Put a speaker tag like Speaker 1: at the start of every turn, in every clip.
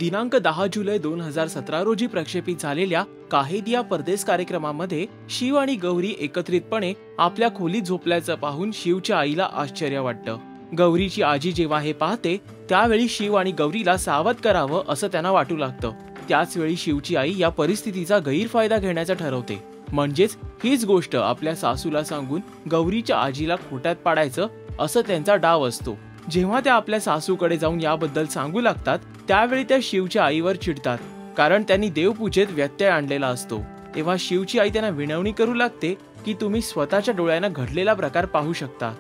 Speaker 1: दिनांक 10 जुलै 2017 रोजी प्रक्षेपित झालेल्या काहेदिया परदेस कार्यक्रमामध्ये शिव आणि गौरी एकत्रितपणे आपल्या खोलीत झोपल्याचं पाहून शिवच्या आईला आश्चर्य वाटतं. गौरीची आजी जेव्हा हे पाहते त्यावेळी शिव आणि गौरीला सावध करावं असं त्यांना वाटू लागतं. त्याच वेळी शिवची आई या परिस्थितीचा गैरफायदा घेण्याचं ठरवते. म्हणजेच हीच गोष्ट आपल्या सासूला सांगून गौरीच्या आजीला खोट्यात पाडायचं असं त्यांचा डाव असतो. जेव्हा त्या आपल्या सासूकडे जाऊन याबद्दल सांगू लागतात त्यावेळी त्या शिवच्या आईवर चिडतात, कारण त्यांनी देवपूजेत व्यत्यय आणलेला असतो. तेव्हा शिवची आई त्यांना विनवणी करू लागते की तुम्ही स्वतःच्या डोळ्यानं घडलेला प्रकार पाहू शकता.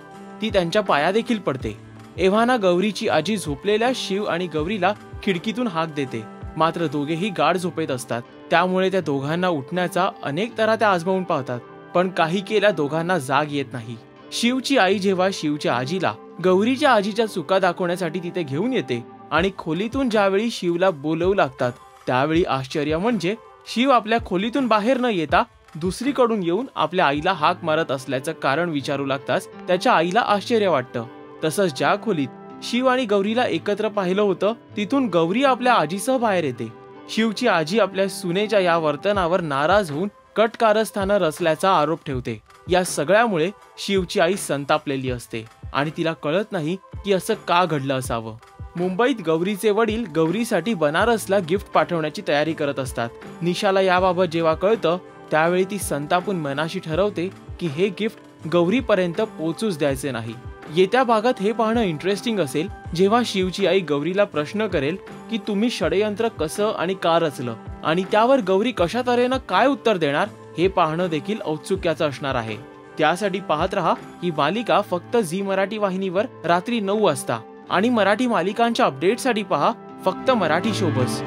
Speaker 1: ती त्यांच्या पाया देखील पडते. एव्हाना गौरीची आजी झोपलेल्या शिव आणि गौरीला खिडकीतून हाक देते. मात्र दोघेही गाढ झोपेत असतात. त्यामुळे त्या दोघांना उठण्याचा अनेक तऱ्हा त्या आजमावून पाहतात, पण काही केल्या दोघांना जाग येत नाही. शिवची आई जेव्हा शिवच्या आजीला गौरीच्या आजीच्या चुका दाखवण्यासाठी तिथे घेऊन येते आणि खोलीतून ज्यावेळी शिवला बोलवू लागतात त्यावेळी आश्चर्य म्हणजे शिव आपल्या खोलीतून बाहेर न येता दुसरीकडून येऊन आपल्या आईला हाक मारत असल्याचं कारण विचारू लागताच त्याच्या आईला आश्चर्य वाटतं. तसंच ज्या खोलीत शिव आणि गौरीला एकत्र पाहिलं होतं तिथून गौरी आपल्या आजीसह बाहेर येते. शिवची आजी आपल्या सुनेच्या या वर्तनावर नाराज होऊन कट कारस्थानं रचल्याचा आरोप ठेवते. या सगळ्यामुळे शिवची आई संतापलेली असते आणि तिला कळत नाही की असं का घडलं असावं. मुंबईत गौरीचे वडील गौरीसाठी बनारसला गिफ्ट पाठवण्याची तयारी करत असतात. निशाला याबाबत जेव्हा कळतं त्यावेळी ती संतापून मनाशी ठरवते की हे गिफ्ट गौरीपर्यंत पोहोचूच द्यायचे नाही. येत्या भागात हे पाहणं इंटरेस्टिंग असेल जेव्हा शिवची आई गौरीला प्रश्न करेल की तुम्ही षडयंत्र कसं आणि का रचलं, आणि त्यावर गौरी कशा तऱ्हेनं काय उत्तर देणार हे पाहणं देखील औत्सुक्याचं असणार आहे. त्यासाठी पाहत रहा ही मालिका फक्त झी मराठी वाहिनीवर रात्री 9 वाजता आणि मराठी मालिकांच्या अपडेटसाठी पहा फक्त मराठी शोबस.